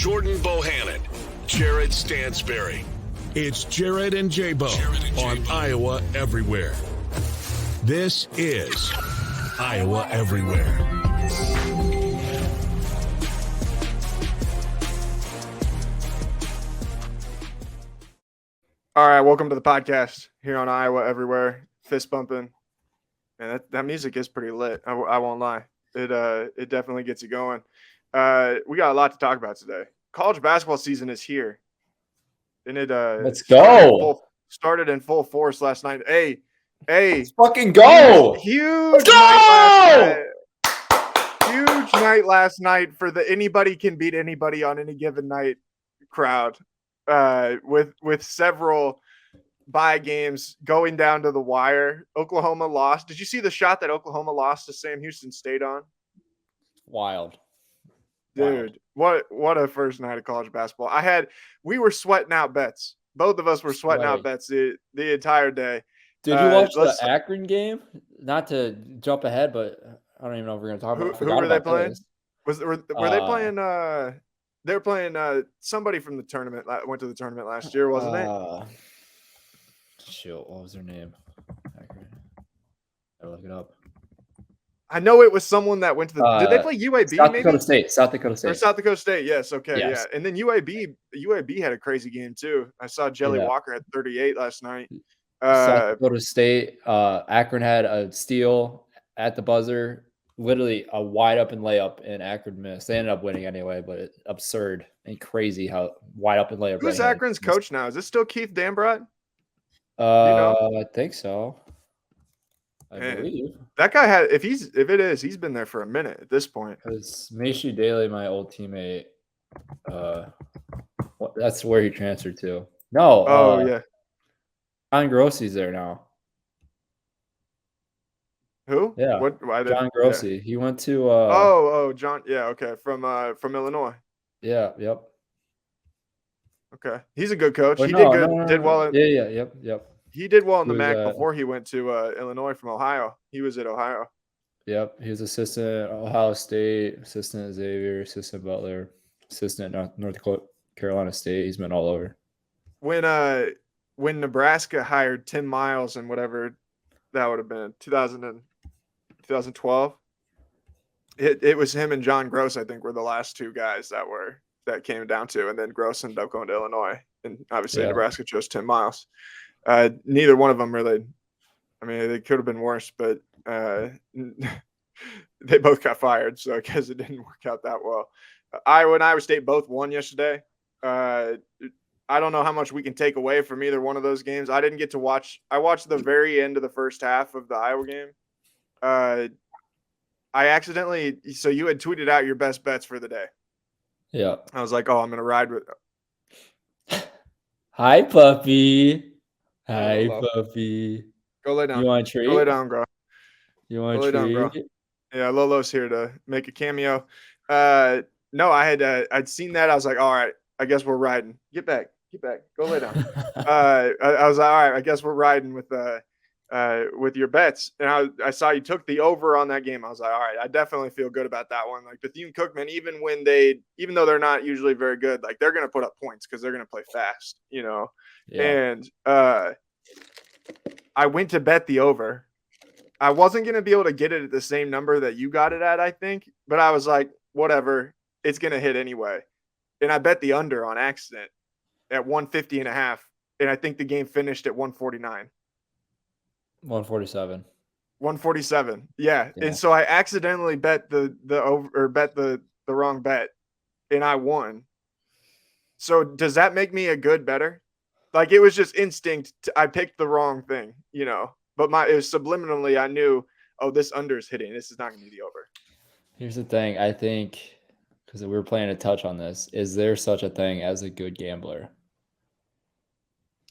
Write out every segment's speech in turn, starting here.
Jordan Bohannon, Jared Stansberry. It's Jared and J-Bo on Iowa Everywhere. This is Iowa Everywhere. All right, welcome to the podcast here on Iowa Everywhere. Fist bumping, and that music is pretty lit. I won't lie. It definitely gets you going. We got a lot to talk about today. College basketball season is here, and it let's go. Started in full force last night. Hey, let's fucking go! Huge night last night for the anybody can beat anybody on any given night crowd. With several bye games going down to the wire. Oklahoma lost. Did you see the shot that Oklahoma lost to Sam Houston State on? Wild. Dude, what a first night of college basketball. We were sweating out bets. Both of us were sweating out bets the entire day. Did you watch the Akron game? Not to jump ahead, but I don't even know if we're going to talk about. Who were they playing? Were they playing? They were playing somebody from the tournament. Went to the tournament last year, wasn't it? Shoot, what was their name? Akron. Gotta look it up. I know it was someone that went to the. Did they play UAB? South Dakota State. South Dakota State. Or South Dakota State. Yes. Okay. Yes. Yeah. And then UAB had a crazy game too. I saw Jelly Walker had 38 last night. South Dakota State. Akron had a steal at the buzzer. Literally a wide open layup, and Akron missed. They ended up winning anyway, but it's absurd and crazy how wide open layup. Who's Akron's coach now? Is it still Keith Dambrot? I think so. I believe that guy had. If it is, he's been there for a minute at this point. Because Macy Daly, my old teammate, that's where he transferred to. No. Yeah. John Grossi's there now. Who? Yeah. John Grossi. Yeah. He went to. John. Yeah. Okay. From Illinois. Yeah. Yep. Okay. He's a good coach. He did well. Yep. He did well in the MAC before he went to Illinois from Ohio. He was at Ohio. Yep. He was assistant at Ohio State, assistant at Xavier, assistant at Butler, assistant at North Carolina State. He's been all over. When Nebraska hired Tim Miles and whatever that would have been 2012, it was him and John Gross, I think, were the last two guys that came down to, and then Gross ended up going to Illinois, and obviously Nebraska chose Tim Miles. Neither one of them really. I mean, they could have been worse, but they both got fired, so I guess it didn't work out that well. Iowa and Iowa State both won yesterday. I don't know how much we can take away from either one of those games. I didn't get to watch. I watched the very end of the first half of the Iowa game. I accidentally. So you had tweeted out your best bets for the day. Yeah. I was like, oh, I'm gonna ride with. Hi, puppy. Hi, puppy. Go lay down. You want a treat? Go lay down, girl. You want a treat? Down, girl. Yeah, Lolo's here to make a cameo. No, I'd seen that. I was like, all right, I guess we're riding. Get back. Go lay down. I was like, all right, I guess we're riding with your bets. And I saw you took the over on that game. I was like, all right, I definitely feel good about that one. Like Bethune-Cookman, even though they're not usually very good, like they're going to put up points because they're going to play fast, Yeah. And I went to bet the over. I wasn't going to be able to get it at the same number that you got it at, I think. But I was like, whatever, it's going to hit anyway. And I bet the under on accident at 150.5. And I think the game finished at 149. 147. 147. Yeah. And so I accidentally bet the over, or bet the wrong bet, and I won. So does that make me a good bettor? Like, it was just instinct. I picked the wrong thing, but it was subliminally, I knew, oh, this under is hitting. This is not going to be the over. Here's the thing. I think, because we were playing a touch on this, is there such a thing as a good gambler?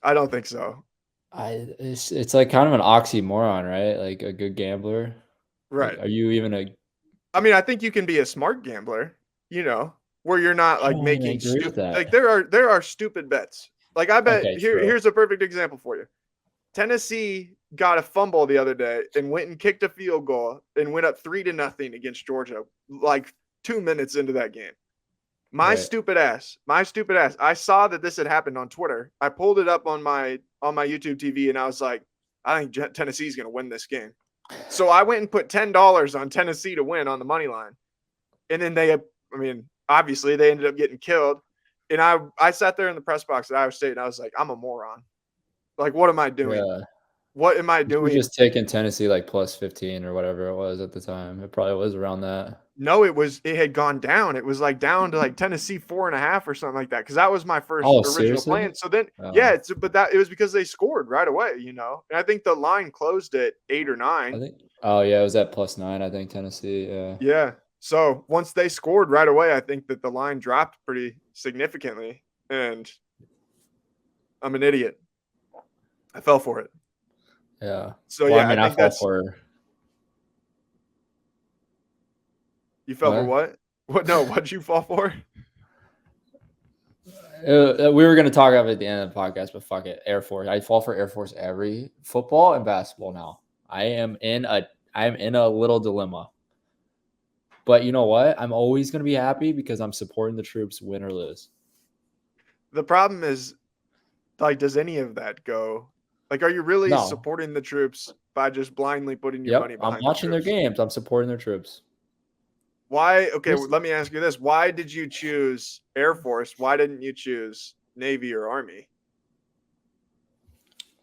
I don't think so. It's like kind of an oxymoron, right? Like a good gambler. Right. Like, are you even I mean, I think you can be a smart gambler, where you're not like making stupid. Like there are stupid bets. Like I bet here's a perfect example for you. Tennessee got a fumble the other day and went and kicked a field goal and went up 3-0 against Georgia, like 2 minutes into that game. My Right. stupid ass. I saw that this had happened on Twitter. I pulled it up on my YouTube TV, and I was like, I think Tennessee's going to win this game. So I went and put $10 on Tennessee to win on the money line, and then obviously they ended up getting killed. And I sat there in the press box at Iowa State, and I was like, I'm a moron. Like, what am I doing? Yeah. What am I You were doing? just taking Tennessee like plus 15 or whatever it was at the time. It probably was around that. No, it had gone down. It was like down to like Tennessee 4.5 or something like that. Cause that was my first Oh, original seriously? plan. So then, Oh. it was because they scored right away, And I think the line closed at 8 or 9. Oh yeah, it was at +9, I think, Tennessee. Yeah. Yeah. So once they scored right away, I think that the line dropped pretty significantly. And I'm an idiot. I fell for it. Yeah. So Well, yeah, I mean, I I think fell that's for you fell for what? what? What? No, what'd you fall for? We were gonna talk about it at the end of the podcast, but fuck it. Air Force. I fall for Air Force every football and basketball now. I'm in a little dilemma. But you know what? I'm always gonna be happy because I'm supporting the troops, win or lose. The problem is, like, does any of that go? Like, are you really No. supporting the troops by just blindly putting your money Yep. I'm behind watching the their troops? games. I'm supporting their troops. Why? Okay, There's- let me ask you this. Why did you choose Air Force? Why didn't you choose Navy or Army?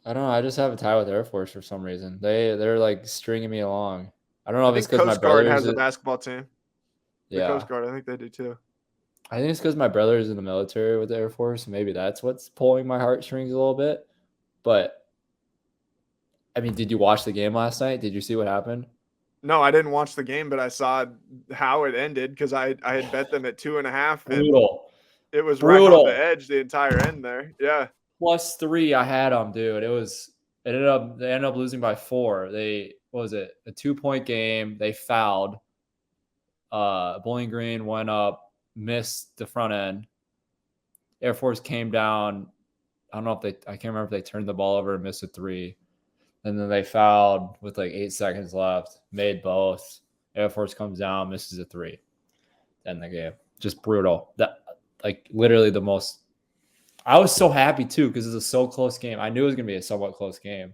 I don't know. I just have a tie with Air Force for some reason. They're like stringing me along. I don't know I if it's think because my Coast Guard brother's has a basketball team. The yeah. Coast Guard, I think they do too. I think it's because my brother's in the military with the Air Force. Maybe that's what's pulling my heartstrings a little bit. But I mean, did you watch the game last night? Did you see what happened? No, I didn't watch the game, but I saw how it ended because I had bet them at 2.5, and Brutal. it was right on the Brutal. edge the entire end there. Yeah. +3, I had them, dude. They ended up losing by 4. What was it? A 2-point game. They fouled. Bowling Green went up, missed the front end. Air Force came down. I can't remember if they turned the ball over and missed a 3. And then they fouled with like 8 seconds left, made both. Air Force comes down, misses a 3. End the game. Just brutal. That, like, literally the most. I was so happy too because it's a so close game. I knew it was gonna be a somewhat close game,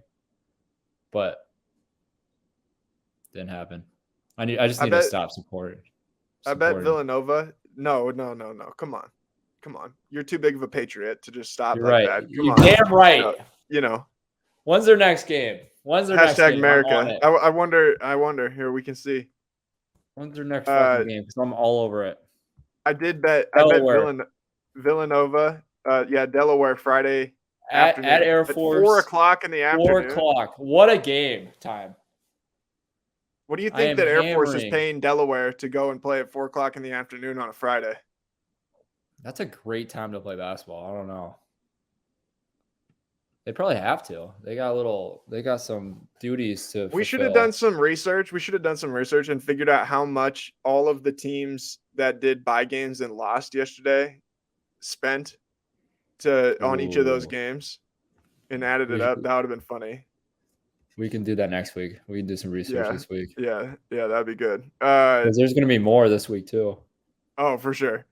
but didn't happen. I just need to stop supporting. I bet Villanova. No. Come on. You're too big of a patriot to just stop You're like right. that. You're damn right. When's their next game? Hashtag America. I wonder. Here we can see. When's their next fucking game? Because I'm all over it. I did bet. Delaware. I bet Villanova. Delaware Friday at afternoon Air Force. 4:00 in the afternoon. 4:00. What a game time. What do you think that Air Force is paying Delaware to go and play at 4:00 in the afternoon on a Friday? That's a great time to play basketball. I don't know. They probably have to. They got some duties to fulfill. We should have done some research. And figured out how much all of the teams that did buy games and lost yesterday spent on each of those games and added it up. That would have been funny. We can do that next week. We can do some research this week. Yeah, that'd be good. There's going to be more this week too. Oh, for sure.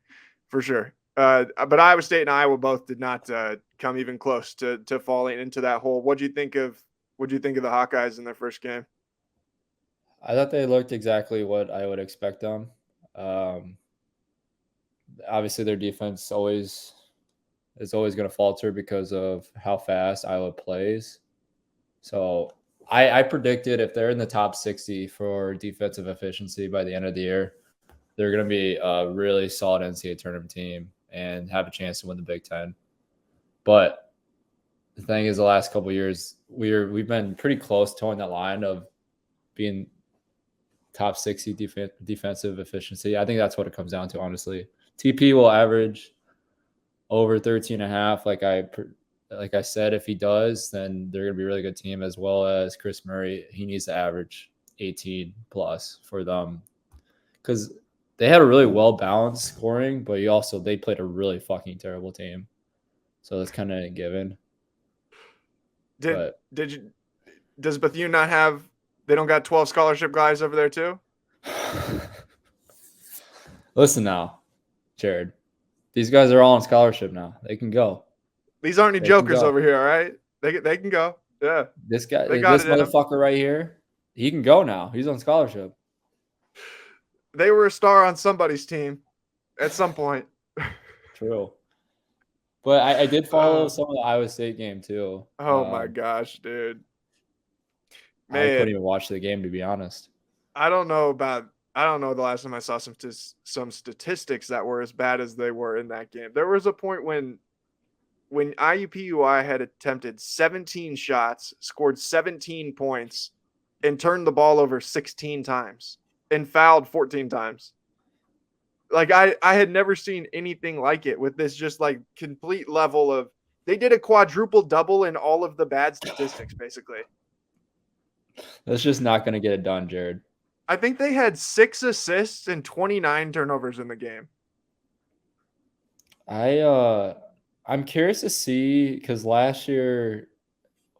But Iowa State and Iowa both did not come even close to falling into that hole. What'd you think of the Hawkeyes in their first game? I thought they looked exactly what I would expect them. Obviously, their defense is always going to falter because of how fast Iowa plays. So I predicted if they're in the top 60 for defensive efficiency by the end of the year, they're going to be a really solid NCAA tournament team and have a chance to win the Big Ten. But the thing is, the last couple of years, we've been pretty close towing that line of being top 60 defensive efficiency. I think that's what it comes down to, honestly. TP will average over 13.5. Like I said, if he does, then they're going to be a really good team, as well as Chris Murray. He needs to average 18 plus for them because they had a really well-balanced scoring, but they played a really fucking terrible team. So that's kind of a given. Does Bethune not have – they don't got 12 scholarship guys over there too? Listen now, Jared. These guys are all on scholarship now. They can go. These aren't any jokers over here, all right? They can go. Yeah. This guy, They got this it in 'em. motherfucker right here, he can go now. He's on scholarship. They were a star on somebody's team at some point. True. But I did follow some of the Iowa State game too. Oh my gosh, dude. Man, I couldn't even watch the game, to be honest. I don't know the last time I saw some statistics that were as bad as they were in that game. There was a point when IUPUI had attempted 17 shots, scored 17 points, and turned the ball over 16 times and fouled 14 times. Like I had never seen anything like it with this just like complete level of they did a quadruple double in all of the bad statistics, basically. That's just not going to get it done, Jared. I think they had 6 assists and 29 turnovers in the game. I'm curious to see because last year,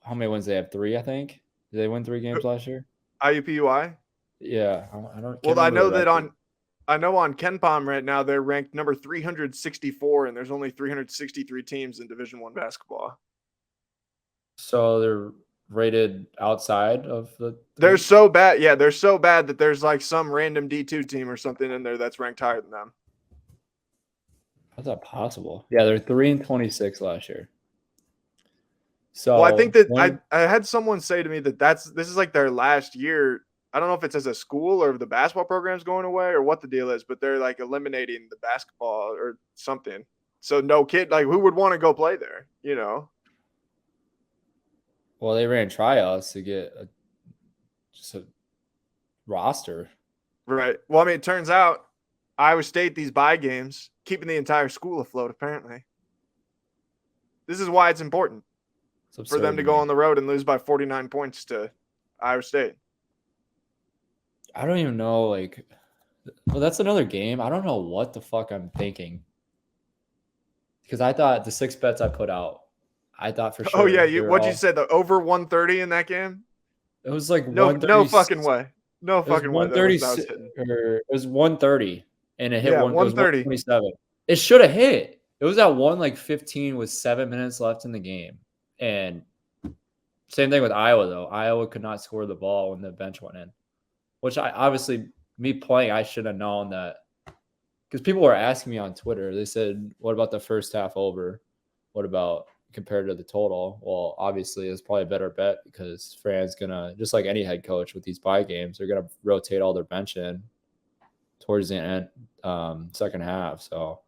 how many wins they have? 3, I think. Did they win 3 games last year? IUPUI? Yeah, I don't. Well, I know that on KenPom right now they're ranked number 364, and there's only 363 teams in Division I basketball. So they're rated outside of the. They're so bad. Yeah, they're so bad that there's like some random D2 team or something in there that's ranked higher than them. How's that possible? Yeah, they're 3-26 last year. So well, I think that I had someone say to me that this is like their last year. I don't know if it's as a school or if the basketball program's going away or what the deal is, but they're like eliminating the basketball or something. So no kid, like who would want to go play there, you know? Well, they ran tryouts to get just a roster. Right. Well, I mean, it turns out Iowa State, these bye games, keeping the entire school afloat, apparently. This is why it's important for them to go on the road and lose by 49 points to Iowa State. I don't even know, like, well, that's another game. I don't know what the fuck I'm thinking. Because I thought the 6 bets I put out, I thought for sure. Oh, yeah. What'd you say? The over 130 in that game? It was like no fucking way. No fucking way. 130, it was 130, and it hit 130. 127. It should have hit. It was at 1:15 with 7 minutes left in the game. And same thing with Iowa, though. Iowa could not score the ball when the bench went in. Which me playing, I should have known that because people were asking me on Twitter. They said, what about the first half over? What about compared to the total? Well, obviously, it's probably a better bet because Fran's going to, just like any head coach with these bye games, they're going to rotate all their bench in towards the end, second half. So,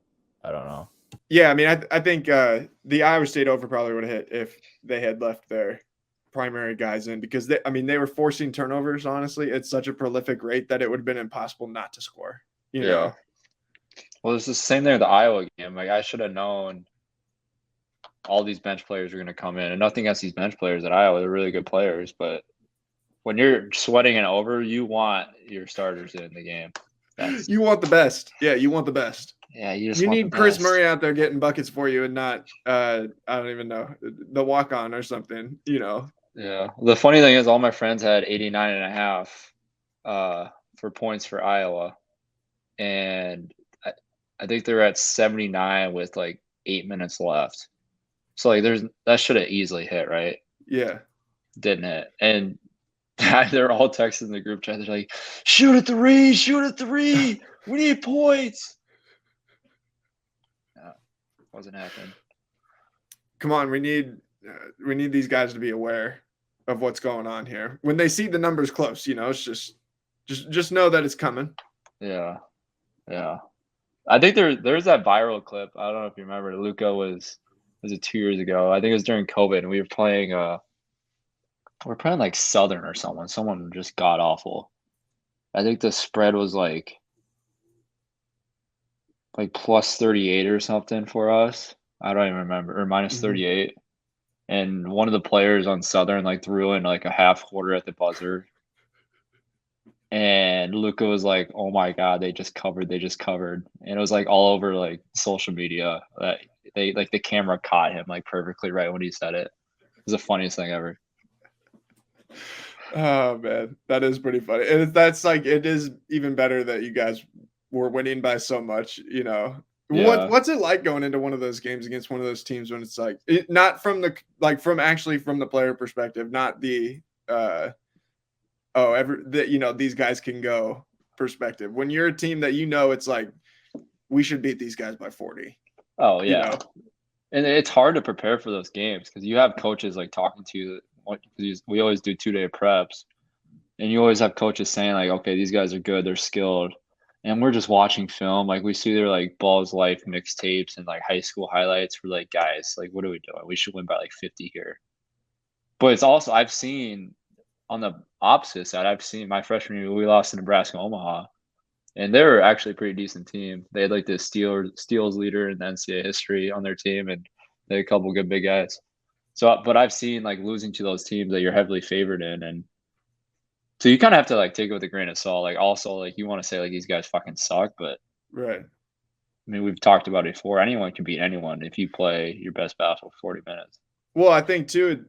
I don't know. Yeah, I mean, I think the Iowa State over probably would have hit if they had left their primary guys in because they were forcing turnovers. Honestly, it's such a prolific rate that it would have been impossible not to score. You know? Well, it's the same thing with the Iowa game. Like I should have known all these bench players are going to come in, and nothing against these bench players at Iowa. They're really good players, but when you're sweating it over, you want your starters in the game. You want the best. Yeah, you want the best. Yeah, you need Chris Murray out there getting buckets for you and not I don't even know, the walk-on or something, you know. Yeah. The funny thing is all my friends had 89.5 for points for Iowa. And I think they're at 79 with like 8 minutes left. So like that should have easily hit, right? Yeah. Didn't hit. And they're all texting the group chat. They're like, shoot a 3. We need points. No, wasn't happening. Come on, we need these guys to be aware of what's going on here. When they see the numbers close, you know, it's just know that it's coming. Yeah. Yeah. I think there's that viral clip. I don't know if you remember. Luca was it 2 years ago? I think it was during COVID, and we were playing like Southern or someone. Someone just god awful. I think the spread was like plus 38 or something for us. I don't even remember, or minus 38. And one of the players on Southern like threw in like a half quarter at the buzzer. And Luca was like, oh my God, they just covered. And it was like all over like social media that they like the camera caught him like perfectly right when he said it. It was the funniest thing ever. Oh man, that is pretty funny. And that's like, it is even better that you guys were winning by so much, you know. Yeah. What's it like going into one of those games against one of those teams when it's like not from the from the player perspective, not the these guys can go perspective. When you're a team that it's like we should beat these guys by 40. Oh You yeah. know? And it's hard to prepare for those games because you have coaches like talking to you. We always do 2-day preps, and you always have coaches saying like, okay, these guys are good, they're skilled. And we're just watching film. Like we see their like Balls Life mixtapes and like high school highlights. We're like, guys, like, what are we doing? We should win by like 50 here. But it's also, I've seen on the opposite side, I've seen my freshman year, we lost to Nebraska Omaha. And they were actually a pretty decent team. They had like the steals leader in the NCAA history on their team, and they had a couple good big guys. So, but I've seen like losing to those teams that you're heavily favored in, and so you kind of have to like take it with a grain of salt. Like also, like you want to say like these guys fucking suck, but Right. I mean we've talked about it before. Anyone can beat anyone if you play your best basketball for 40 minutes. Well, I think too,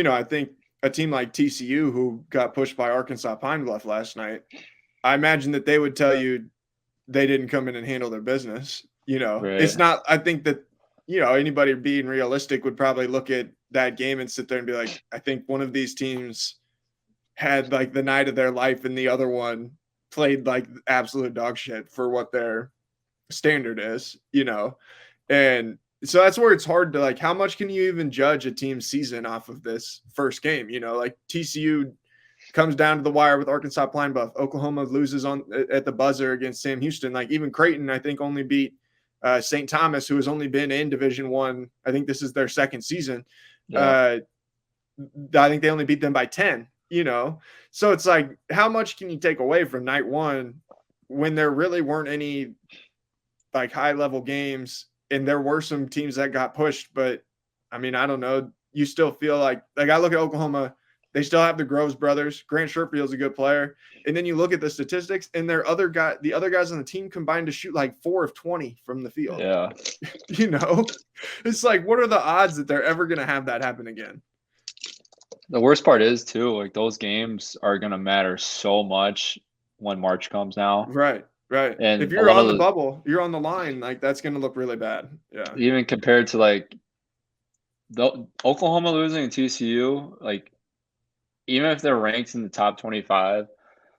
I think a team like TCU who got pushed by Arkansas Pine Bluff last night, I imagine that they would tell you they didn't come in and handle their business. Right. It's not, I think that, anybody being realistic would probably look at that game and sit there and be like, I think one of these teams had like the night of their life and the other one played like absolute dog shit for what their standard is, and so that's where it's hard to like, how much can you even judge a team's season off of this first game? Like TCU comes down to the wire with Arkansas Pine Bluff. Oklahoma loses at the buzzer against Sam Houston. Like even Creighton, I think only beat St. Thomas, who has only been in Division I. I think this is their second season. Yeah. I think they only beat them by 10, So it's like, how much can you take away from night one when there really weren't any like high level games, and there were some teams that got pushed, but I mean, I don't know. You still feel like I look at Oklahoma, they still have the Groves brothers. Grant Sherfield's a good player. And then you look at the statistics, and the other guys on the team combined to shoot like 4 of 20 from the field. Yeah. It's like, what are the odds that they're ever going to have that happen again? The worst part is too, like those games are going to matter so much when March comes now. Right. And if you're on the bubble, you're on the line, like that's going to look really bad. Yeah. Even compared to like the Oklahoma losing to TCU, like even if they're ranked in the top 25,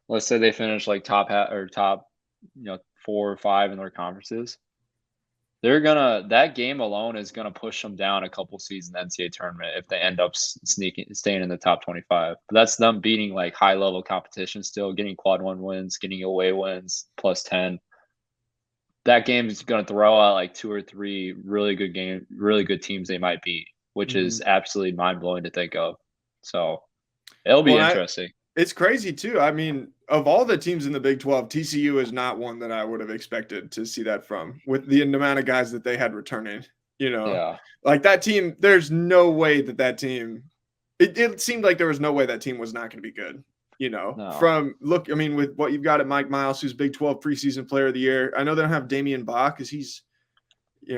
let's say they finish like top 4 or 5 in their conferences, that game alone is gonna push them down a couple seeds in the NCAA tournament if they end up staying in the top 25. But that's them beating like high level competition still, getting quad 1 wins, getting away wins plus 10. That game is gonna throw out like 2 or 3 really good teams they might beat, which is absolutely mind blowing to think of. So it'll be interesting. It's crazy too. I mean, of all the teams in the Big 12, TCU is not one that I would have expected to see that from, with the amount of guys that they had returning. Like that team. There's no way that team. It seemed like there was no way that team was not going to be good. No. With what you've got at Mike Miles, who's Big 12 preseason player of the year. I know they don't have Damian Bach because he's,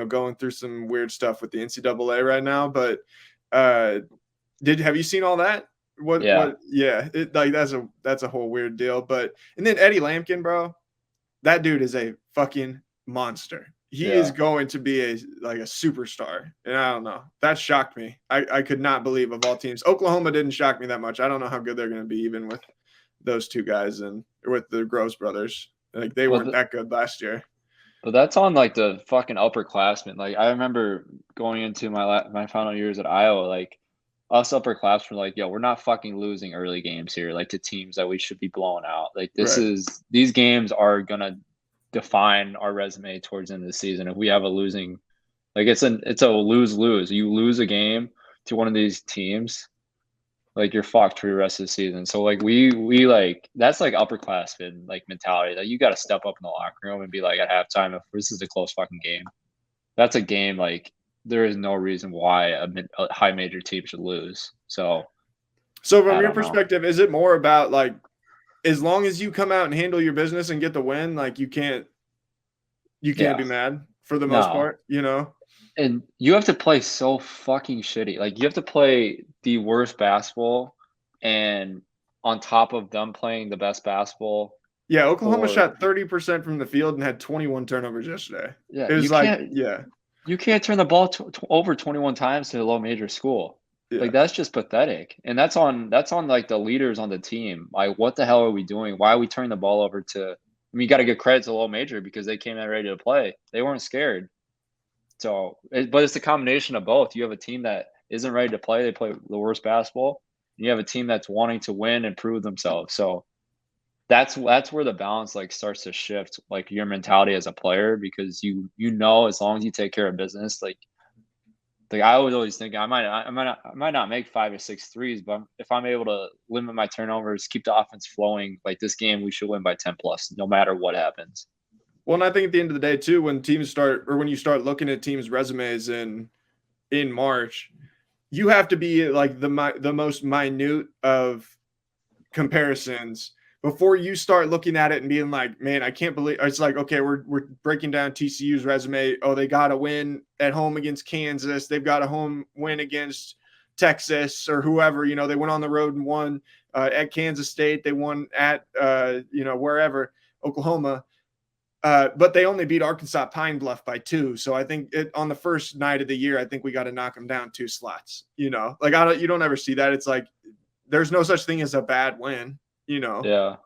going through some weird stuff with the NCAA right now. But have you seen all that? That's a whole weird deal. But and then Eddie Lampkin, bro, that dude is a fucking monster. He is going to be a superstar. And I don't know. That shocked me. I could not believe, of all teams. Oklahoma didn't shock me that much. I don't know how good they're going to be even with those two guys and with the Groves brothers. Like they weren't that good last year. But that's on like the fucking upperclassmen. Like I remember going into my final years at Iowa, like us upperclassmen were like, yo, we're not fucking losing early games here, like to teams that we should be blowing out. Like these games are gonna define our resume towards the end of the season. If we have a losing, like it's a lose-lose. You lose a game to one of these teams, like you're fucked for the rest of the season. So like we like that's like upperclassmen like mentality. Like you got to step up in the locker room and be like at halftime, if this is a close fucking game, that's a game like there is no reason why a high major team should lose. So from your perspective, is it more about like, as long as you come out and handle your business and get the win, like you can't be mad for the most part, And you have to play so fucking shitty. Like you have to play the worst basketball, and on top of them playing the best basketball, Yeah, Oklahoma Or shot 30% from the field and had 21 turnovers yesterday. yeah, It was you can't turn the ball over 21 times to a low major school. yeah. Like that's just pathetic. And that's on like the leaders on the team. Like what the hell are we doing? Why are we turning the ball over to I mean, you got to give credit to low major because they came out ready to play. They weren't scared. So, but it's a combination of both. You have a team that isn't ready to play. They play the worst basketball. And you have a team that's wanting to win and prove themselves. So that's where the balance like starts to shift, like your mentality as a player, because you know as long as you take care of business, like I was always thinking I might not make 5 or 6 threes, but if I'm able to limit my turnovers, keep the offense flowing, like this game we should win by 10 plus, no matter what happens. Well, and I think at the end of the day too, when you start looking at teams' resumes in March, you have to be like the most minute of comparisons before you start looking at it and being like, man, I can't believe it's like, okay, we're breaking down TCU's resume. Oh, they got a win at home against Kansas. They've got a home win against Texas or whoever, they went on the road and won at Kansas State. They won at, wherever, Oklahoma. But they only beat Arkansas Pine Bluff by 2. So I think on the first night of the year, I think we got to knock them down 2 slots, you don't ever see that. It's like, there's no such thing as a bad win, Yeah.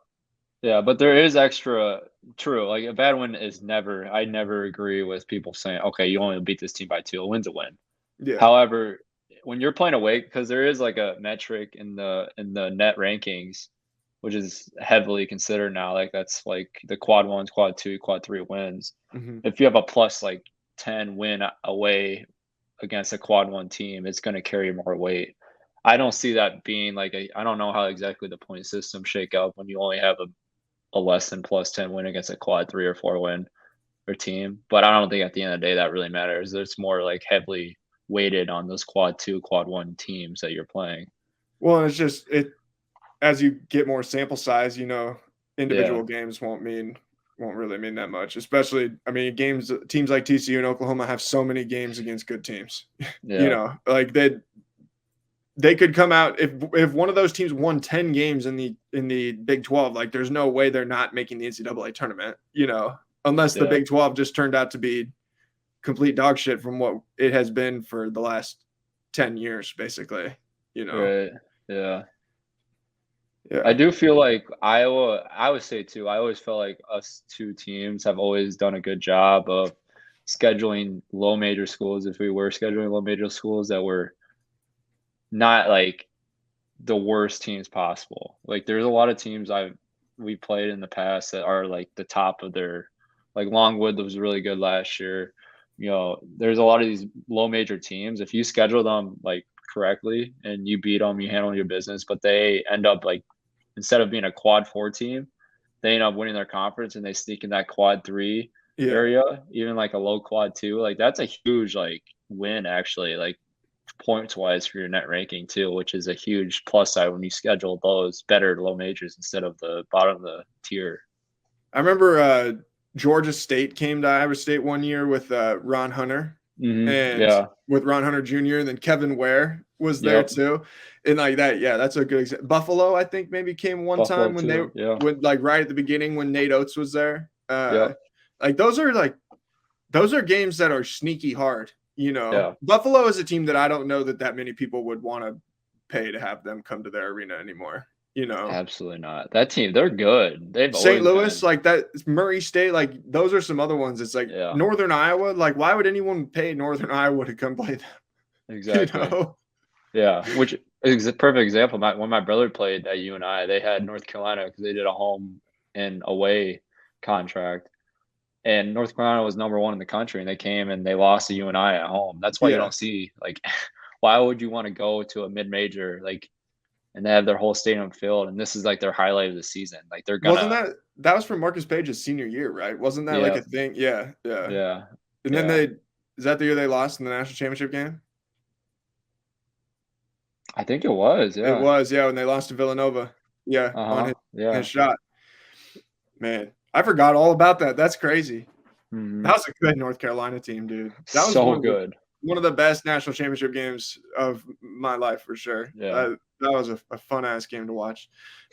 Yeah, but there is extra true. Like a bad win is never I never agree with people saying, okay, you only beat this team by 2. A win's a win. Yeah. However, when you're playing away, because there is like a metric in the net rankings, which is heavily considered now, like that's like the quad 1s, quad 2, quad 3 wins. Mm-hmm. If you have a plus like 10 win away against a quad 1 team, it's going to carry more weight. I don't see that being like I don't know how exactly the point system shake up when you only have a less than plus 10 win against a quad 3 or 4 win or team. But I don't think at the end of the day that really matters. It's more like heavily weighted on those quad 2, quad 1 teams that you're playing. Well, it's just as you get more sample size, individual games won't really mean that much. Especially, I mean, teams like TCU and Oklahoma have so many games against good teams. Yeah. Like they could come out if one of those teams won 10 games in the Big 12, like there's no way they're not making the NCAA tournament, unless the Big 12 just turned out to be complete dog shit from what it has been for the last 10 years, basically, Right. Yeah. Yeah. I do feel like Iowa, I would say too, I always felt like us 2 teams have always done a good job of scheduling low major schools. If we were scheduling low major schools that were not like the worst teams possible. Like there's a lot of teams we played in the past that are like the top of their, like Longwood was really good last year. There's a lot of these low major teams. If you schedule them like correctly and you beat them, you handle your business, but they end up like, instead of being a quad 4 team, they end up winning their conference and they sneak in that quad 3 area, even like a low quad 2. Like that's a huge like win actually, like points wise for your net ranking too, which is a huge plus side when you schedule those better low majors instead of the bottom of the tier. I remember Georgia State came to Iowa State one year with Ron Hunter and with Ron Hunter Jr. and then Kevin Ware was there too. And like that, that's a good example. Buffalo, I think maybe came one time when they went like right at the beginning when Nate Oates was there. Like those are games that are sneaky hard. Buffalo is a team that I don't know that many people would want to pay to have them come to their arena anymore. Absolutely not. That team, they're good. They've St. Louis, like that, Murray State, like those are some other ones. It's like Northern Iowa. Like, why would anyone pay Northern Iowa to come play them? Exactly. Yeah, which is a perfect example. When my brother played at UNI, they had North Carolina because they did a home and away contract. And North Carolina was number 1 in the country, and they came and they lost to UNI at home. That's why you don't see, like, why would you want to go to a mid-major, like, and they have their whole stadium filled, and this is like their highlight of the season. Like they're gonna. Wasn't that was from Marcus Page's senior year, right? Wasn't that like a thing? Yeah. And then is that the year they lost in the national championship game? I think it was. Yeah, it was. Yeah, when they lost to Villanova. Yeah, on his shot. Man, I forgot all about that. That's crazy. Mm-hmm. That was a good North Carolina team, dude. That was so good. One of the best national championship games of my life for sure. Yeah. That was a fun ass game to watch.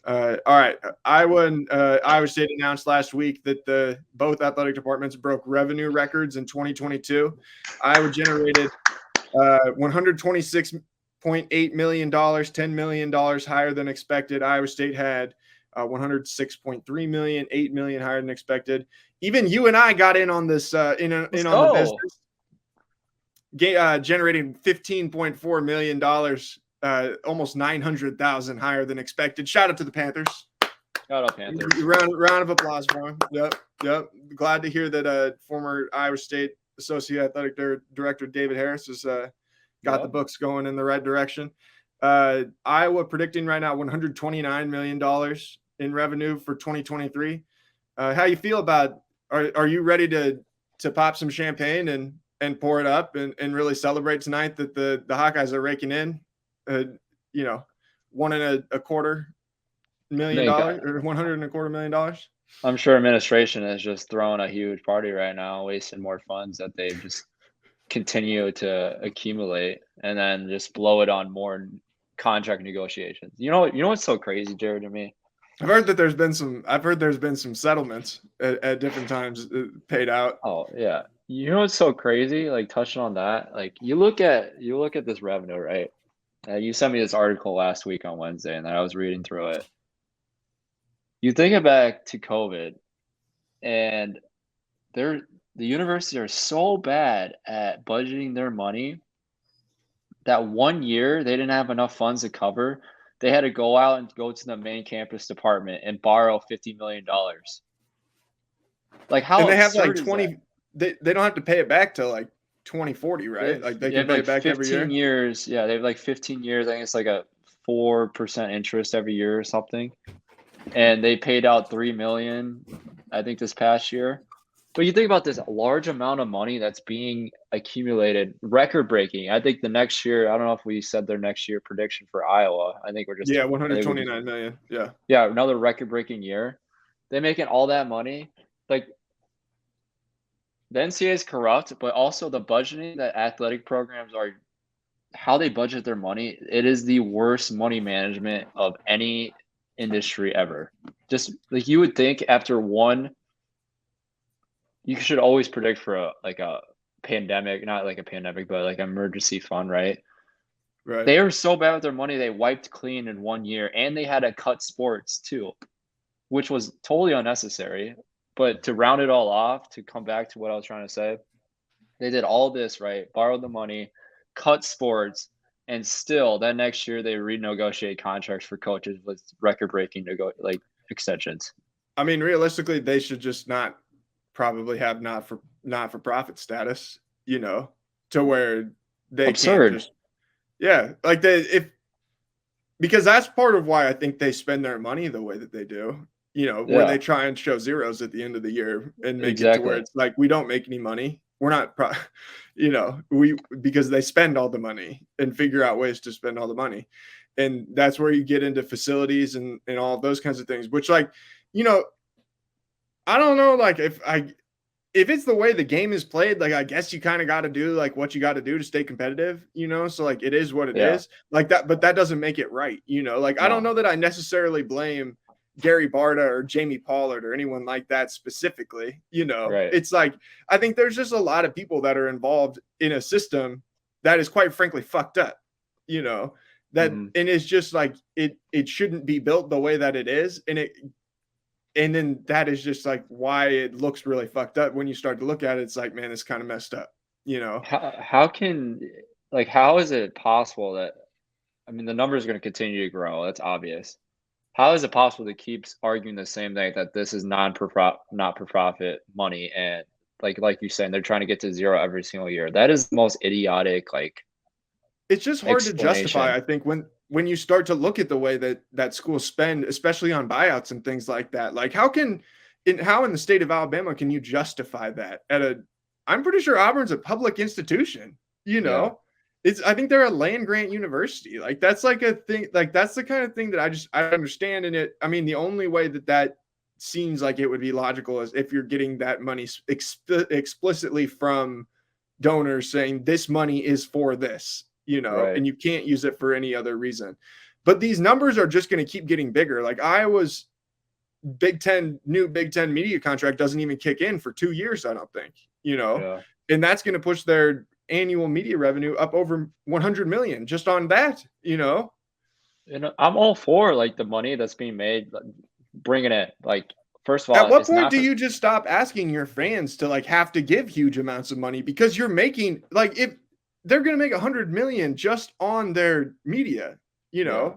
All right. Iowa and Iowa State announced last week that both athletic departments broke revenue records in 2022. Iowa generated $126.8 million, $10 million higher than expected. Iowa State had $106.3 million, $8 million higher than expected. Even you and I got in on this, in on the business, generating $15.4 million, almost 900,000 higher than expected. Shout out to the Panthers. Shout out Panthers. Round of applause for them. Yep. Glad to hear that former Iowa State Associate Athletic Director David Harris has got the books going in the right direction. Iowa predicting right now $129 million in revenue for 2023. How you feel about? Are you ready to pop some champagne and pour it up and really celebrate tonight that the Hawkeyes are raking in, $1.25 million or $1.25 million? I'm sure administration is just throwing a huge party right now, wasting more funds that they just continue to accumulate and then just blow it on more contract negotiations. You know what's so crazy, Jared, to me? I've heard there's been some settlements at different times paid out. Oh yeah. You know what's so crazy? Like touching on that, like you look at this revenue, right? You sent me this article last week on Wednesday, and then I was reading through it. You think it back to COVID, and the universities are so bad at budgeting their money that one year they didn't have enough funds to cover. They had to go out and go to the main campus department and borrow $50 million. Like how? And they have like 20. They don't have to pay it back till like 2040, right? Like they can pay it back every year. 15 years. Yeah, they have like 15 years. I think it's like a 4% interest every year or something. And they paid out $3 million, I think, this past year. But you think about this large amount of money that's being accumulated, record-breaking. I think the next year, I don't know if we said their next year prediction for Iowa. I think we're just 129 million. Yeah, another record-breaking year. They're making all that money. Like the NCAA is corrupt, but also the budgeting that athletic programs are, how they budget their money. It is the worst money management of any industry ever. Just like you would think after one. You should always predict for a pandemic, not like a pandemic, but like an emergency fund, right? Right. They were so bad with their money, they wiped clean in 1 year, and they had to cut sports too, which was totally unnecessary. But to round it all off, to come back to what I was trying to say, they did all this, right? Borrowed the money, cut sports, and still that next year they renegotiate contracts for coaches with record-breaking extensions. I mean, realistically, they should just not probably have not for profit status, to where they absurd. Can't just, because that's part of why I think they spend their money the way that they do, where they try and show zeros at the end of the year and make it to where it's like, we don't make any money. We're not, because they spend all the money and figure out ways to spend all the money. And that's where you get into facilities and all those kinds of things, which I don't know, if it's the way the game is played, I guess you kind of got to do what you got to do to stay competitive, so it is what it is like that, but that doesn't make it right. No. I don't know that I necessarily blame Gary Barta or Jamie Pollard or anyone like that specifically, Right. It's I think there's just a lot of people that are involved in a system that is quite frankly fucked up, that, and it's just it shouldn't be built the way that it is. And then that is just why it looks really fucked up when you start to look at it. It's man, it's kind of messed up, How is it possible that, the numbers are going to continue to grow. That's obvious. How is it possible to keep arguing the same thing that this is not for profit money, and like you're saying, they're trying to get to zero every single year? That is the most idiotic. It's just hard to justify. I think when you start to look at the way that schools spend, especially on buyouts and things like that, how in the state of Alabama can you justify that I'm pretty sure Auburn's a public institution, I think they're a land grant university. That's a thing, that's the kind of thing that I understand in it. The only way that seems like it would be logical is if you're getting that money explicitly from donors saying this money is for this, Right. And you can't use it for any other reason. But these numbers are just going to keep getting bigger. Like Iowa's new Big Ten media contract doesn't even kick in for 2 years, I don't think, and that's going to push their annual media revenue up over 100 million just on that, And I'm all for like the money that's being made, like, bringing it. Like, first of At all, what it's point not do for, you just stop asking your fans to like have to give huge amounts of money because you're making like if they're going to make 100 million just on their media, Yeah.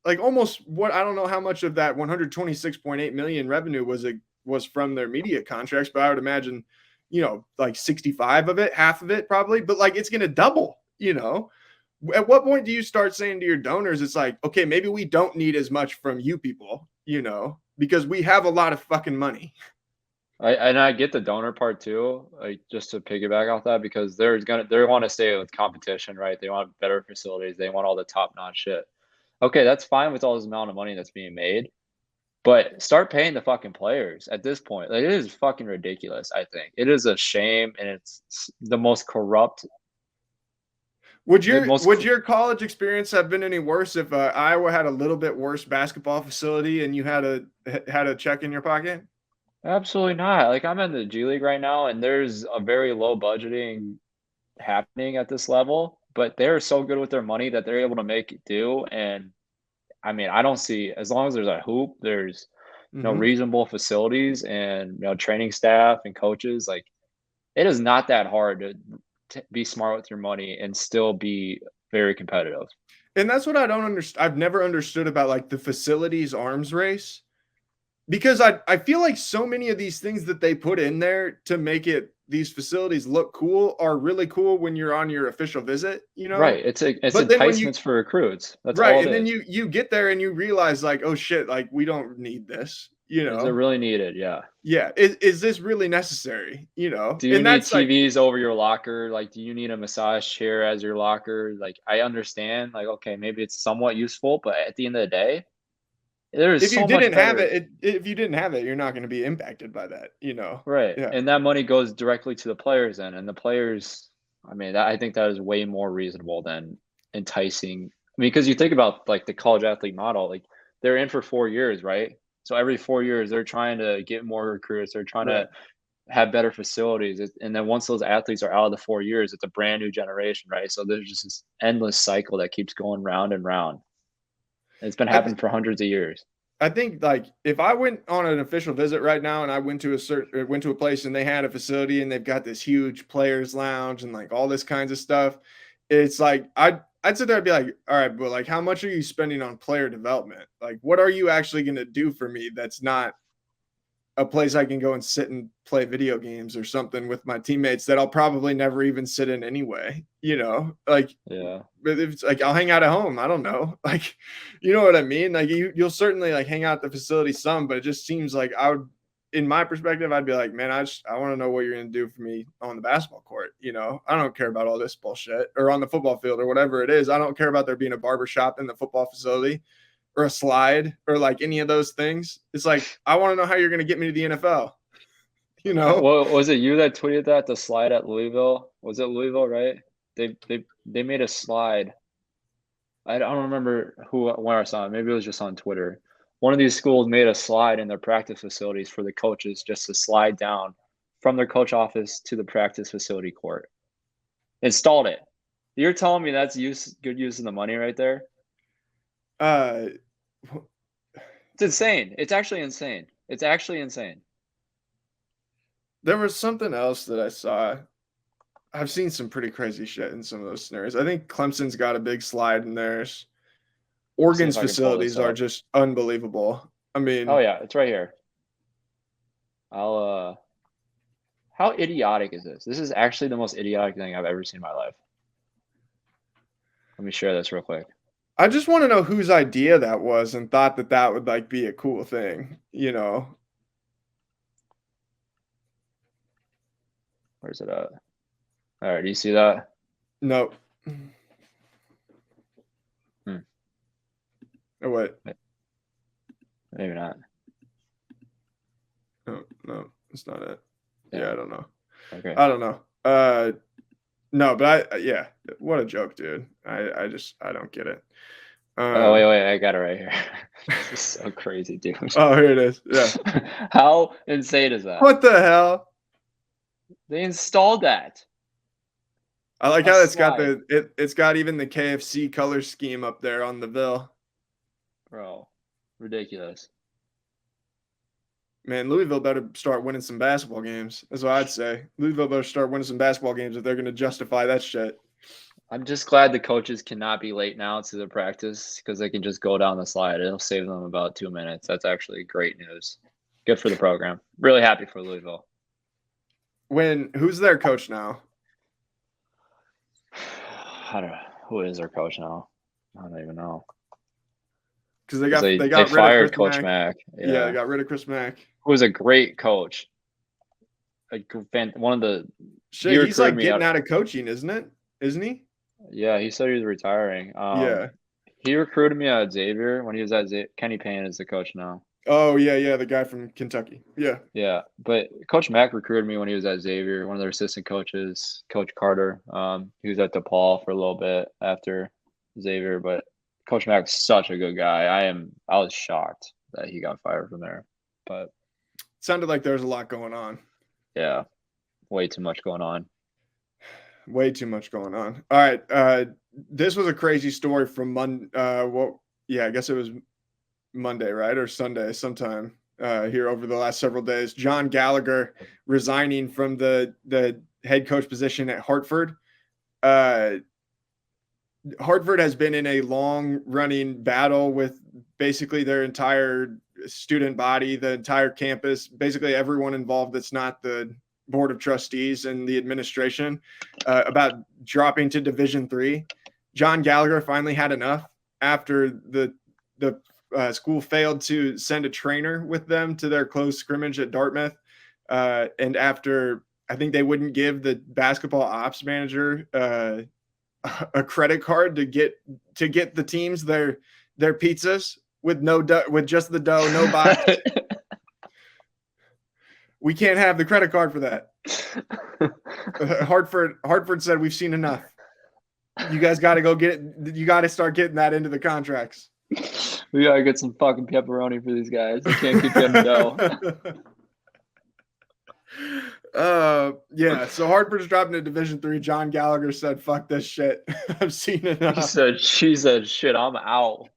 like almost what I don't know how much of that 126.8 million revenue was from their media contracts, but I would imagine, like 65 of it, half of it probably, but like it's going to double. At what point do you start saying to your donors, it's like, okay, maybe we don't need as much from you people, because we have a lot of fucking money. I get the donor part too, like just to piggyback off that, because they want to stay with competition, right? They want better facilities, they want all the top notch shit. Okay, that's fine with all this amount of money that's being made, but start paying the fucking players at this point. Like, it is fucking ridiculous. I think it is a shame, and it's the most corrupt. Would your college experience have been any worse if Iowa had a little bit worse basketball facility and you had a check in your pocket? Absolutely not. Like, I'm in the G League right now, and there's a very low budgeting happening at this level, but they're so good with their money that they're able to make it do. And I mean, I don't see, as long as there's a hoop, there's reasonable facilities and training staff and coaches. Like, it is not that hard to be smart with your money and still be very competitive. And that's what I don't understand. I've never understood about like the facilities arms race, because I feel like so many of these things that they put in there to make these facilities look cool are really cool when you're on your official visit, Right. It's But then enticements for recruits. That's right, all and it then is. you get there and you realize like, oh shit, like we don't need this, Is it really needed? Yeah. Yeah, is this really necessary, Do you And need that's like, TVs over your locker? Like, do you need a massage chair as your locker? Like, I understand, like, okay, maybe it's somewhat useful, but at the end of the day, there is if you so much didn't have better. if you didn't have it, you're not going to be impacted by that, Right, Yeah. and that money goes directly to the players then, and the players, I mean, I think that is way more reasonable than enticing. I mean, because you think about, like, the college athlete model, like, they're in for 4 years, right? So every 4 years, they're trying to get more recruits, they're trying Right. to have better facilities, and then once those athletes are out of the 4 years, it's a brand new generation, right? So there's just this endless cycle that keeps going round and round, and it's been I think happening for hundreds of years. I think like if I went on an official visit right now and I went to a place and they had a facility and they've got this huge players lounge and like all this kinds of stuff, it's like I'd sit there and be like, all right, but like how much are you spending on player development? Like what are you actually going to do for me that's not a place I can go and sit and play video games or something with my teammates that I'll probably never even sit in anyway, like, Yeah. but if it's like I'll hang out at home, I don't know. Like, you know what I mean? Like you'll certainly like hang out at the facility some, but it just seems like in my perspective, I'd be like, man, I want to know what you're gonna do for me on the basketball court. I don't care about all this bullshit or on the football field or whatever it is. I don't care about there being a barber shop in the football facility or a slide or like any of those things. It's like I want to know how you're gonna get me to the NFL. Well, was it you that tweeted that, the slide at Louisville? Was it Louisville, right? They made a slide. I don't remember where I saw it. Maybe it was just on Twitter. One of these schools made a slide in their practice facilities for the coaches just to slide down from their coach office to the practice facility court. Installed it. You're telling me that's good use of the money right there? Uh, It's insane. It's actually insane. It's actually insane. There was something else that I saw. I've seen some pretty crazy shit in some of those scenarios. I think Clemson's got a big slide in theirs. Oregon's if I can pull this facilities are up. just unbelievable. I mean, Oh yeah, it's right here. How idiotic is this? This is actually the most idiotic thing I've ever seen in my life. Let me share this real quick. I just want to know whose idea that was and thought that would like be a cool thing, Where's it at? All right, do you see that? Nope. Oh, what? Maybe not. No, it's not it. Yeah, I don't know. Okay. I don't know. No, but yeah, what a joke, dude. I don't get it. Oh, wait, I got it right here. This is so crazy, dude. Oh, here it is. Yeah. How insane is that? What the hell? They installed that. I like A how it's got slide. it's got even the KFC color scheme up there on the bill. Bro, ridiculous. Man, Louisville better start winning some basketball games. That's what I'd say. Louisville better start winning some basketball games if they're going to justify that shit. I'm just glad the coaches cannot be late now to the practice because they can just go down the slide. It'll save them about 2 minutes. That's actually great news. Good for the program. Really happy for Louisville. Who's their coach now? I don't know. Who is their coach now? I don't even know. Because they 'Cause got they rid fired of Chris Coach Mack. Yeah, they got rid of Chris Mack. Who was a great coach. One of the Shit, he's like getting out of coaching, isn't it? Isn't he? Yeah, he said he was retiring. Yeah. He recruited me at Xavier when he was at Kenny Payne is the coach now. Oh yeah, the guy from Kentucky. Yeah. Yeah, but Coach Mack recruited me when he was at Xavier. One of their assistant coaches, Coach Carter. He was at DePaul for a little bit after Xavier, but Coach Mack's such a good guy. I was shocked that he got fired from there, but it sounded like there's a lot going on. Yeah, way too much going on. Way too much going on. All right, this was a crazy story from Monday. I guess it was Monday, right, or Sunday, sometime here over the last several days. John Gallagher resigning from the head coach position at Hartford. Hartford has been in a long-running battle with basically their entire student body, the entire campus, basically everyone involved that's not the board of trustees and the administration, about dropping to Division III. John Gallagher finally had enough after the school failed to send a trainer with them to their close scrimmage at Dartmouth, and after I think they wouldn't give the basketball ops manager a credit card to get the teams their pizzas with no dough, with just the dough, no box. We can't have the credit card for that. Hartford said we've seen enough. You guys got to go get it. You got to start getting that into the contracts. We gotta get some fucking pepperoni for these guys. They can't keep getting dough. Yeah. So Hartford's dropping to Division III. John Gallagher said, "Fuck this shit. I've seen enough." She said, "Shit, I'm out."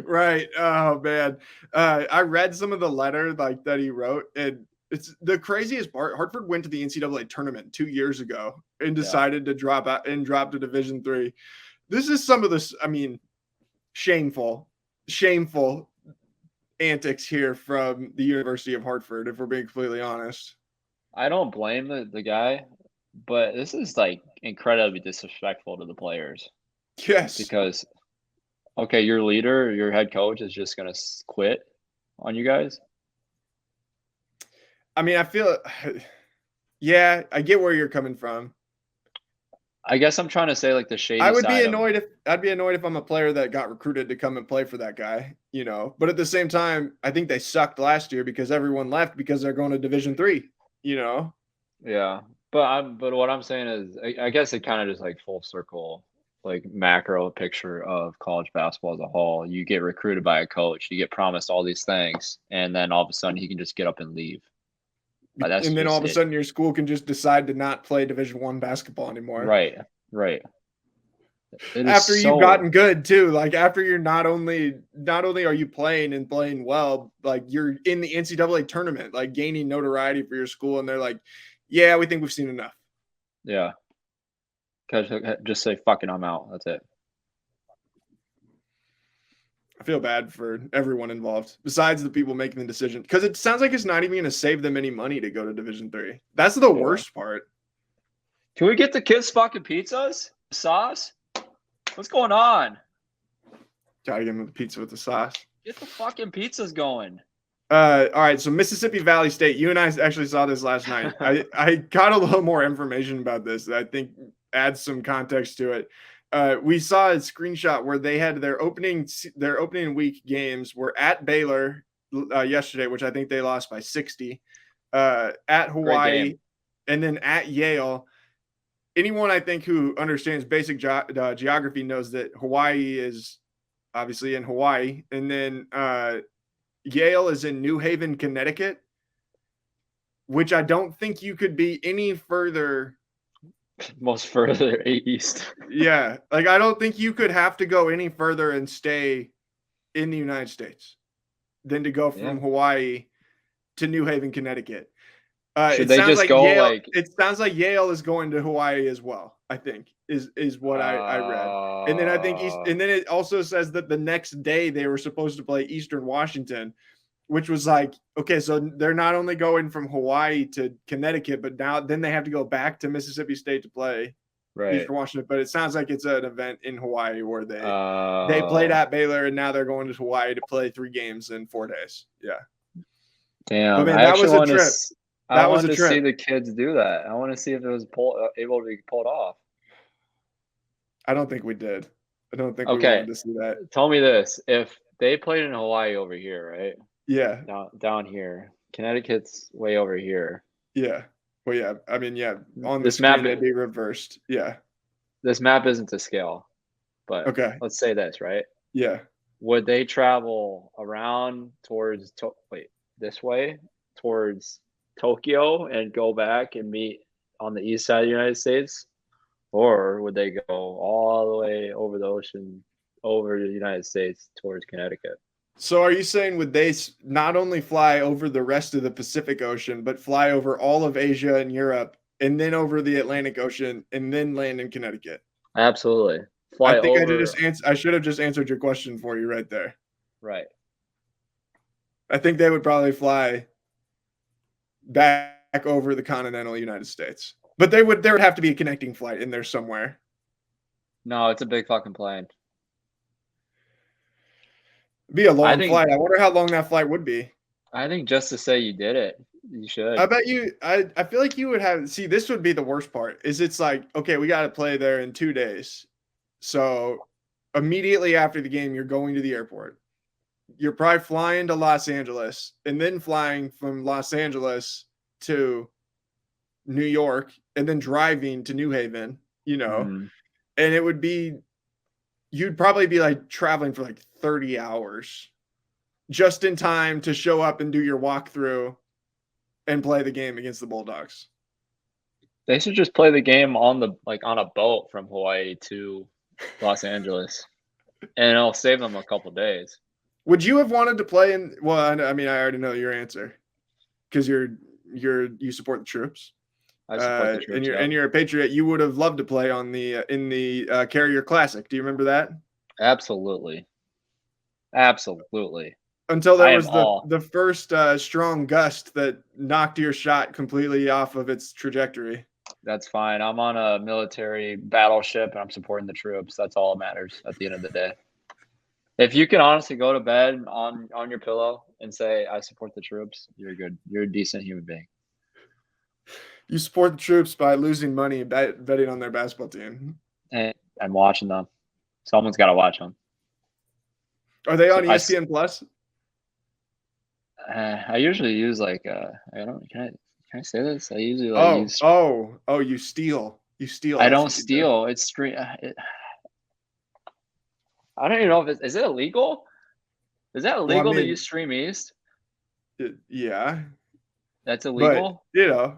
Right. Oh man. I read some of the letter like that he wrote, and it's the craziest part. Hartford went to the NCAA tournament 2 years ago and decided to drop out and drop to Division III. This is some of this. I mean, shameful antics here from the University of Hartford, if we're being completely honest. I don't blame the guy, but this is like incredibly disrespectful to the players. Yes. Because, okay, your leader, your head coach is just going to quit on you guys. I mean, I feel, yeah, I get where you're coming from. I guess I'm trying to say like the shady I'd be side annoyed if I'm a player that got recruited to come and play for that guy, you know. But at the same time, I think they sucked last year because everyone left because they're going to Division III, you know. Yeah, but what I'm saying is, I guess it kind of just like full circle, like macro picture of college basketball as a whole. You get recruited by a coach, you get promised all these things, and then all of a sudden he can just get up and leave. And then all of a sudden your school can just decide to not play Division I basketball anymore. Right. After you've gotten good too, like after you're not only are you playing and playing well, like you're in the NCAA tournament, like gaining notoriety for your school, and they're like, "Yeah, we think we've seen enough." Yeah. Just say fucking I'm out. That's it. I feel bad for everyone involved, besides the people making the decision, because it sounds like it's not even going to save them any money to go to Division III. That's the worst part. Can we get the kids fucking pizzas? Sauce? What's going on? Gotta give them the pizza with the sauce. Get the fucking pizzas going. All right, so Mississippi Valley State. You and I actually saw this last night. I got a little more information about this that I think adds some context to it. We saw a screenshot where they had their opening week games were at Baylor yesterday, which I think they lost by 60, at Hawaii, and then at Yale. Anyone I think who understands basic geography knows that Hawaii is obviously in Hawaii, and then Yale is in New Haven, Connecticut, which I don't think you could be any further. Most further east. Yeah, like I don't think you could have to go any further and stay in the United States than to go from Hawaii to New Haven, Connecticut. Should it they sounds just like go Yale, like? It sounds like Yale is going to Hawaii as well. I think is what I read, and then I think and then it also says that the next day they were supposed to play Eastern Washington, which was like, okay, so they're not only going from Hawaii to Connecticut, but then they have to go back to Mississippi State to play Eastern Washington. But it sounds like it's an event in Hawaii where they played at Baylor, and now they're going to Hawaii to play 3 games in 4 days. Yeah. Damn. But man, that was a trip. I wanted to see the kids do that. I want to see if it was able to be pulled off. I don't think we did. I don't think we wanted to see that. Tell me this. If they played in Hawaii over here, right? Yeah. Down here. Connecticut's way over here. Yeah. Well, yeah. I mean, yeah. On this the screen, map, it'd be reversed. Yeah. This map isn't to scale. But okay. Let's say this, right? Yeah. Would they travel around towards this way towards Tokyo and go back and meet on the east side of the United States? Or would they go all the way over the ocean, over the United States towards Connecticut? So are you saying would they not only fly over the rest of the Pacific Ocean, but fly over all of Asia and Europe, and then over the Atlantic Ocean, and then land in Connecticut? Absolutely. I think I should have just answered your question for you right there. Right. I think they would probably fly back over the continental United States. But there would have to be a connecting flight in there somewhere. No, it's a big fucking plane. It'd be a long flight. I wonder how long that flight would be. I think just to say you did it, you should. I bet you. I feel like you would have. See, this would be the worst part. Is it's like, okay, we got to play there in 2 days. So immediately after the game, you're going to the airport. You're probably flying to Los Angeles and then flying from Los Angeles to New York and then driving to New Haven, and it would be, you'd probably be like traveling for like 30 hours just in time to show up and do your walkthrough and play the game against the Bulldogs. They should just play the game on a boat from Hawaii to Los Angeles, and it'll save them a couple days. Would you have wanted to play in? Well, I mean, I already know your answer because you support the troops. I support the troops, and you're a Patriot. You would have loved to play in the Carrier Classic. Do you remember that? Absolutely. Until there was the first strong gust that knocked your shot completely off of its trajectory. That's fine. I'm on a military battleship and I'm supporting the troops. That's all that matters at the end of the day. If you can honestly go to bed on your pillow and say, I support the troops, you're good. You're a decent human being. You support the troops by losing money and betting on their basketball team. And I'm watching them. Someone's got to watch them. Are they on ESPN Plus? I usually use I don't. Can I say this? I usually use. You steal. You steal. I don't steal. It's stream. I don't even know if is it illegal? Is that illegal to use Stream East? Yeah. That's illegal? But,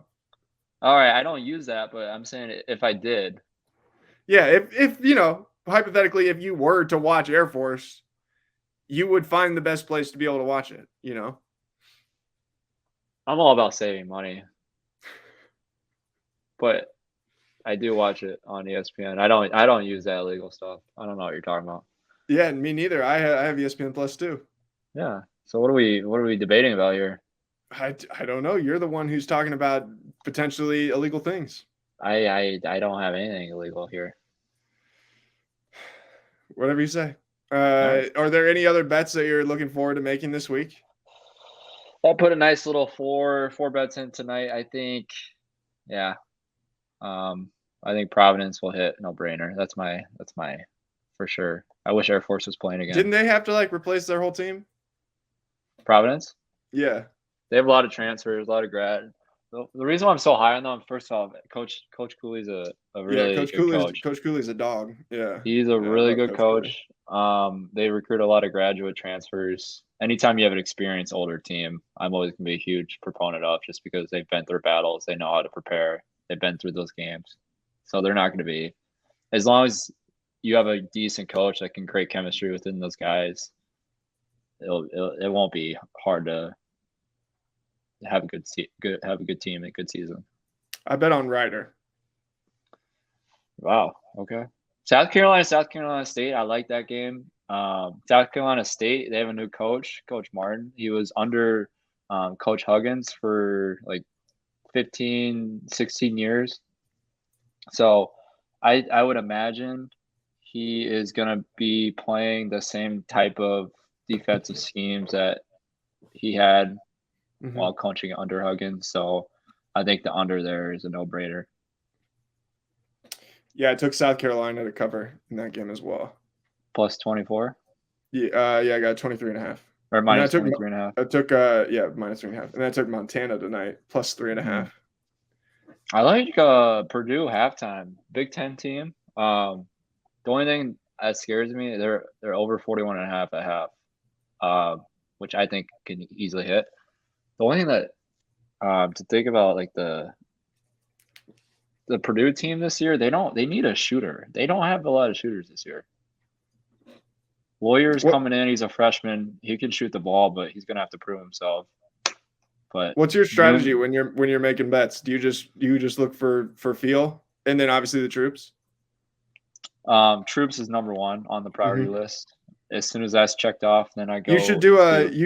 all right, I don't use that, but I'm saying if I did. Yeah, if hypothetically, if you were to watch Air Force, you would find the best place to be able to watch it, I'm all about saving money. But I do watch it on ESPN. I don't use that illegal stuff. I don't know what you're talking about. Yeah, me neither. I have ESPN Plus too. Yeah. So what are we debating about here? I don't know. You're the one who's talking about potentially illegal things. I don't have anything illegal here. Whatever you say. Are there any other bets that you're looking forward to making this week? I'll put a nice little four bets in tonight. I think, yeah. I think Providence will hit, no brainer. That's my for sure. I wish Air Force was playing again. Didn't they have to replace their whole team? Providence? Yeah. They have a lot of transfers, a lot of grad The reason why I'm so high on them, first off, Coach Cooley's a Yeah, really good coach. Coach Cooley's a dog. Yeah. He's a Yeah, I really love good Coach Cooley. coach. They recruit a lot of graduate transfers. Anytime you have an experienced older team, I'm always gonna be a huge proponent of, just because they've been through battles, they know how to prepare, they've been through those games. So they're not gonna be, as long as you have a decent coach that can create chemistry within those guys, it won't be hard to have a good team and a good season. I bet on Ryder. Wow. Okay. South Carolina State. I like that game. South Carolina State, they have a new coach, Coach Martin. He was under Coach Huggins for like 15, 16 years. So I would imagine he is going to be playing the same type of defensive schemes that he had while coaching under Huggins. So I think the under there is a no-brainer. Yeah, I took South Carolina to cover in that game as well. Plus 24? Yeah, I got 23.5. Or minus 23.5. I took minus 3.5. And then I took Montana tonight, plus 3.5. I like Purdue halftime. Big Ten team. The only thing that scares me, they're over 41.5 at half, which I think can easily hit. The only thing that to think about, like the Purdue team this year, they need a shooter. They don't have a lot of shooters this year. Lawyer's coming in, he's a freshman. He can shoot the ball, but he's gonna have to prove himself. But what's your strategy when you're making bets? Do you just look for feel, and then obviously the troops? Troops is number one on the priority list. As soon as that's checked off, then I go. You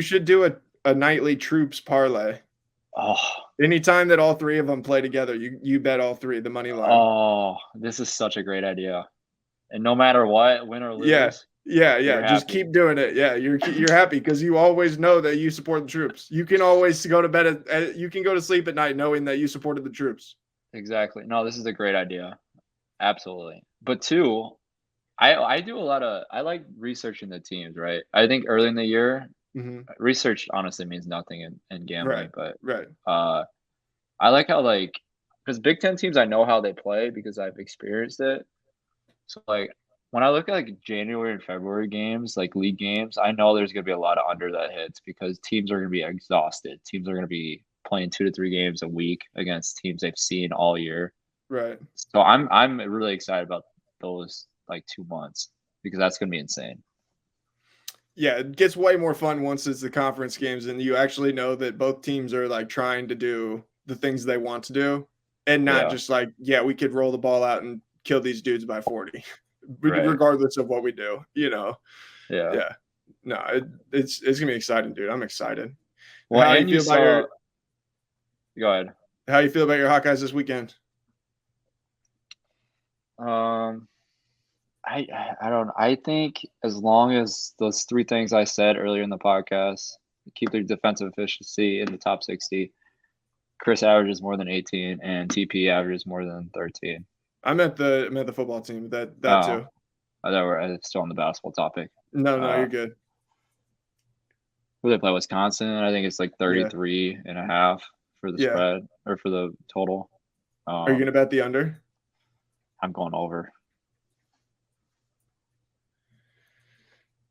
should do a nightly troops parlay. Oh, anytime that all three of them play together, you bet all three, the money line. Oh, this is such a great idea. And no matter what, win or lose. Yeah. Just keep doing it. Yeah, you're happy because you always know that you support the troops. You can always go to bed you can go to sleep at night knowing that you supported the troops. Exactly. No, this is a great idea. Absolutely. But two, I do I like researching the teams, right? I think early in the year, research honestly means nothing in gambling, but I like how, like, because Big Ten teams, I know how they play because I've experienced it. So like when I look at like January and February games, like league games, I know there's gonna be a lot of under that hits because teams are gonna be exhausted. Teams are gonna be playing 2 to 3 games a week against teams they've seen all year. Right. So I'm really excited about those like 2 months because that's gonna be insane. Yeah, it gets way more fun once it's the conference games and you actually know that both teams are like trying to do the things they want to do and not just like, we could roll the ball out and kill these dudes by 40, regardless of what we do, Yeah. No, it's going to be exciting, dude. I'm excited. Well, how you feel about Go ahead. How you feel about your Hawkeyes this weekend? I don't know. I think as long as those 3 things I said earlier in the podcast, keep their defensive efficiency in the top 60, Chris averages more than 18 and TP averages more than 13. I'm at the football team. That too. I thought we're still on the basketball topic. No, you're good. Who they play? Wisconsin. I think it's like 33.5 for the spread or for the total. Are you gonna bet the under? I'm going over.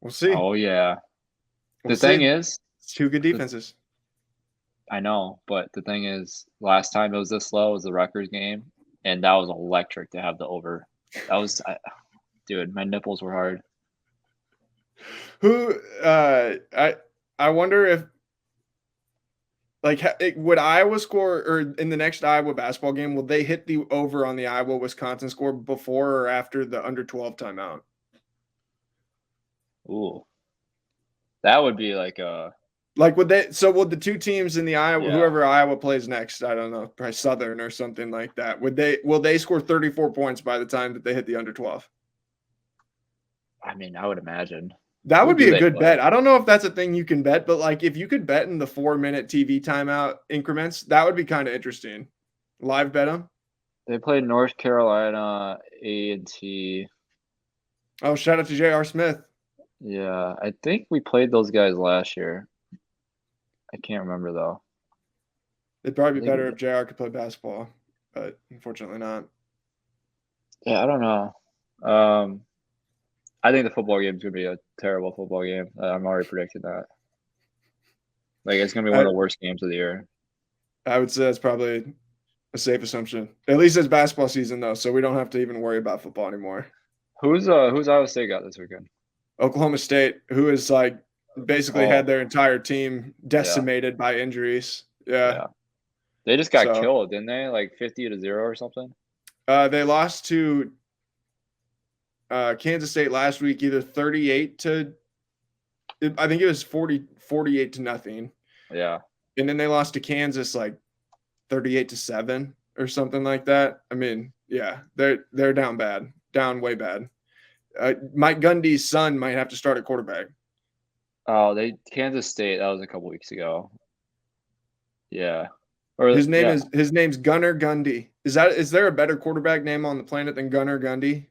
We'll see. Oh yeah. The thing is, it's 2 good defenses. I know, but the thing is, last time it was this low was the Rutgers game, and that was electric to have the over. That was, dude, my nipples were hard. I wonder if, like, would Iowa score, or in the next Iowa basketball game, will they hit the over on the Iowa-Wisconsin score before or after the under 12 timeout? Ooh, that would be like a. Like, would the 2 teams in the Iowa, whoever Iowa plays next, I don't know, probably Southern or something like that, will they score 34 points by the time that they hit the under 12? I mean, I would imagine. That would be a good bet. I don't know if that's a thing you can bet, but like if you could bet in the 4-minute TV timeout increments, that would be kind of interesting. Live bet them. They played North Carolina A&T. Oh, shout out to J.R. Smith. Yeah, I think we played those guys last year. I can't remember though. It'd probably be better if JR could play basketball, but unfortunately not. Yeah, I don't know. I think the football game is going to be a terrible football game. I'm already predicting that. Like, it's going to be one of the worst games of the year. I would say that's probably a safe assumption. At least it's basketball season, though, so we don't have to even worry about football anymore. Who's Iowa State got this weekend? Oklahoma State, who is like basically had their entire team decimated by injuries. Yeah. They just got killed, didn't they? Like 50-0 or something? They lost to Kansas State last week, either 38 to, I think it was 48 to nothing. Yeah. And then they lost to Kansas like 38-7 or something like that. I mean, yeah, they're down bad, down way bad. Mike Gundy's son might have to start at quarterback. Oh, Kansas State. That was a couple weeks ago. Yeah. Or his name's Gunnar Gundy. Is there a better quarterback name on the planet than Gunnar Gundy?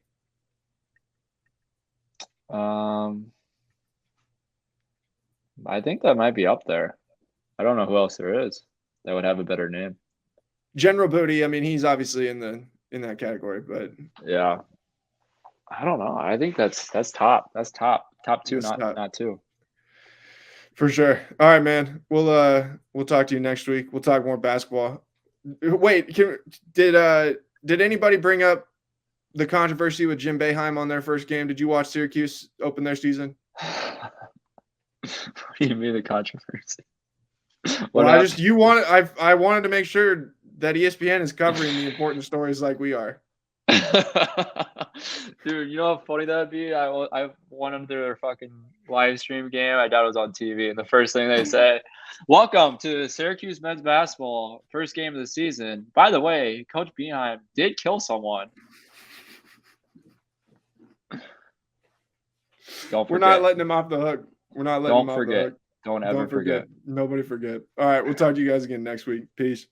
I think that might be up there. I don't know who else there is that would have a better name. General Booty. I mean, he's obviously in that category, but yeah, I don't know. I think that's top. That's top. Top two, not two. For sure. All right, man. We'll talk to you next week. We'll talk more basketball. Wait, did anybody bring up the controversy with Jim Boeheim on their first game? Did you watch Syracuse open their season? What do you mean the controversy? I wanted to make sure that ESPN is covering the important stories like we are. Dude, you know how funny that would be? I went into their fucking live stream game. I doubt it was on TV, and the first thing they say, "Welcome to Syracuse men's basketball first game of the season. By the way, Coach Boeheim did kill someone." We're not letting him off the hook. We're not letting him off the hook. Don't ever forget. Nobody forget. All right, we'll talk to you guys again next week. Peace.